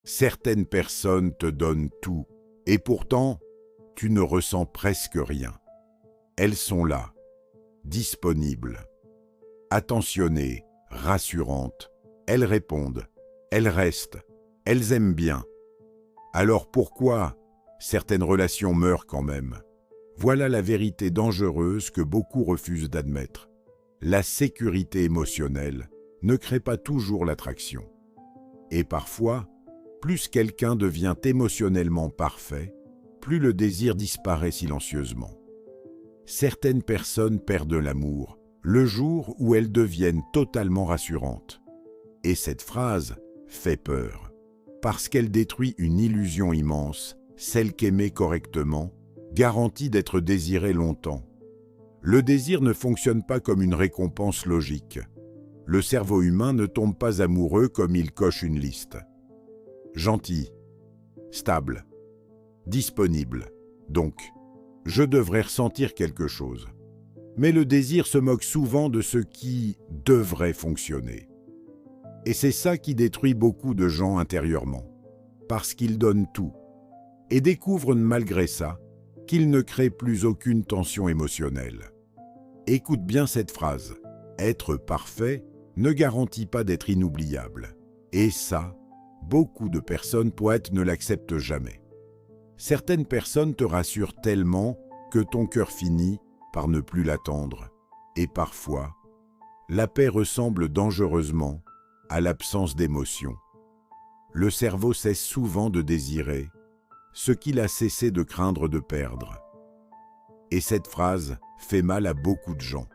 Certaines personnes te donnent tout, et pourtant, tu ne ressens presque rien. Elles sont là, disponibles, attentionnées, rassurantes. Elles répondent, elles restent, elles aiment bien. Alors pourquoi certaines relations meurent quand même? Voilà la vérité dangereuse que beaucoup refusent d'admettre. La sécurité émotionnelle ne crée pas toujours l'attraction. Et parfois, plus quelqu'un devient émotionnellement parfait, plus le désir disparaît silencieusement. Certaines personnes perdent l'amour le jour où elles deviennent totalement rassurantes. Et cette phrase fait peur, parce qu'elle détruit une illusion immense, celle qu'aimer correctement garantit d'être désiré longtemps. Le désir ne fonctionne pas comme une récompense logique. Le cerveau humain ne tombe pas amoureux comme il coche une liste. Gentil, stable, disponible. Donc, je devrais ressentir quelque chose. Mais le désir se moque souvent de ce qui devrait fonctionner. Et c'est ça qui détruit beaucoup de gens intérieurement, parce qu'ils donnent tout, et découvrent malgré ça qu'ils ne créent plus aucune tension émotionnelle. Écoute bien cette phrase, être parfait ne garantit pas d'être inoubliable. Et ça, beaucoup de personnes poètes ne l'acceptent jamais. Certaines personnes te rassurent tellement que ton cœur finit par ne plus l'attendre. Et parfois, la paix ressemble dangereusement à l'absence d'émotion. Le cerveau cesse souvent de désirer ce qu'il a cessé de craindre de perdre. Et cette phrase fait mal à beaucoup de gens,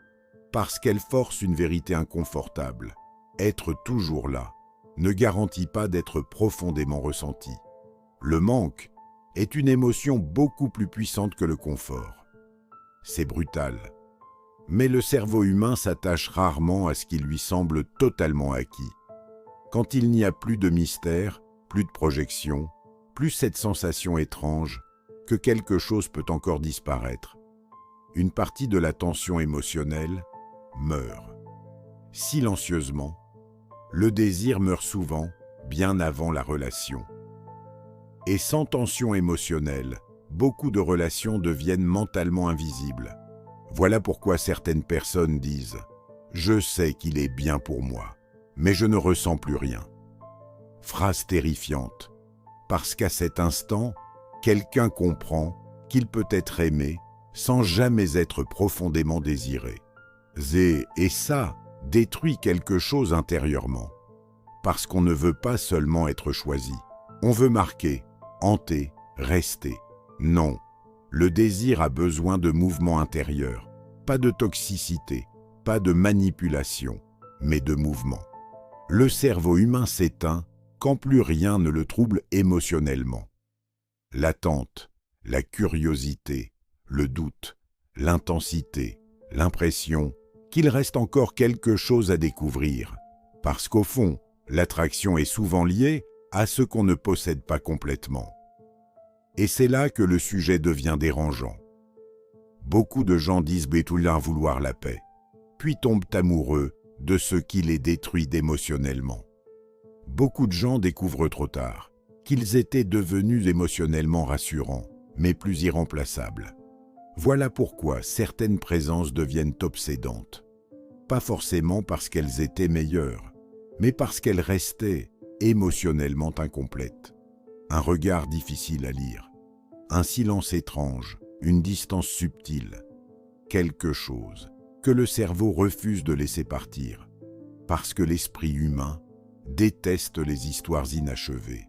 parce qu'elle force une vérité inconfortable. Être toujours là ne garantit pas d'être profondément ressenti. Le manque est une émotion beaucoup plus puissante que le confort. C'est brutal. Mais le cerveau humain s'attache rarement à ce qui lui semble totalement acquis. Quand il n'y a plus de mystère, plus de projection, plus cette sensation étrange que quelque chose peut encore disparaître, une partie de la tension émotionnelle meurt. Silencieusement, le désir meurt souvent bien avant la relation. Et sans tension émotionnelle, beaucoup de relations deviennent mentalement invisibles. Voilà pourquoi certaines personnes disent « Je sais qu'il est bien pour moi, mais je ne ressens plus rien ». Phrase terrifiante, parce qu'à cet instant, quelqu'un comprend qu'il peut être aimé sans jamais être profondément désiré. Et ça détruit quelque chose intérieurement, parce qu'on ne veut pas seulement être choisi. On veut marquer, hanter, rester. Non, le désir a besoin de mouvement intérieur, pas de toxicité, pas de manipulation, mais de mouvement. Le cerveau humain s'éteint quand plus rien ne le trouble émotionnellement. L'attente, la curiosité, le doute, l'intensité, l'impression qu'il reste encore quelque chose à découvrir, parce qu'au fond, l'attraction est souvent liée à ce qu'on ne possède pas complètement. Et c'est là que le sujet devient dérangeant. Beaucoup de gens disent bétouillard vouloir la paix, puis tombent amoureux de ce qui les détruit émotionnellement. Beaucoup de gens découvrent trop tard qu'ils étaient devenus émotionnellement rassurants, mais plus irremplaçables. Voilà pourquoi certaines présences deviennent obsédantes. Pas forcément parce qu'elles étaient meilleures, mais parce qu'elles restaient émotionnellement incomplètes. Un regard difficile à lire, un silence étrange, une distance subtile, quelque chose que le cerveau refuse de laisser partir, parce que l'esprit humain déteste les histoires inachevées.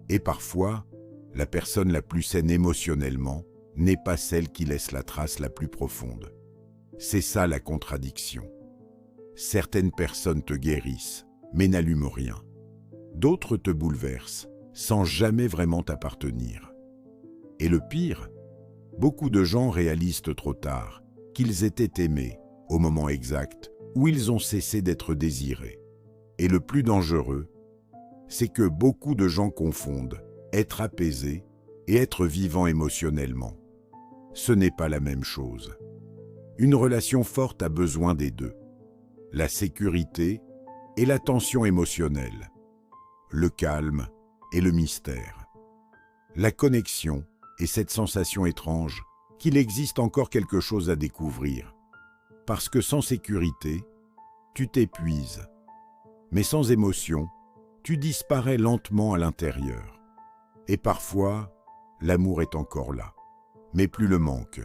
Et parfois, la personne la plus saine émotionnellement n'est pas celle qui laisse la trace la plus profonde. C'est ça la contradiction. Certaines personnes te guérissent, mais n'allument rien. D'autres te bouleversent, sans jamais vraiment t'appartenir. Et le pire, beaucoup de gens réalisent trop tard qu'ils étaient aimés au moment exact où ils ont cessé d'être désirés. Et le plus dangereux, c'est que beaucoup de gens confondent être apaisé et être vivant émotionnellement. Ce n'est pas la même chose. Une relation forte a besoin des deux. La sécurité et la tension émotionnelle. Le calme et le mystère. La connexion et cette sensation étrange qu'il existe encore quelque chose à découvrir. Parce que sans sécurité, tu t'épuises. Mais sans émotion, tu disparais lentement à l'intérieur. Et parfois, l'amour est encore là, mais plus le manque.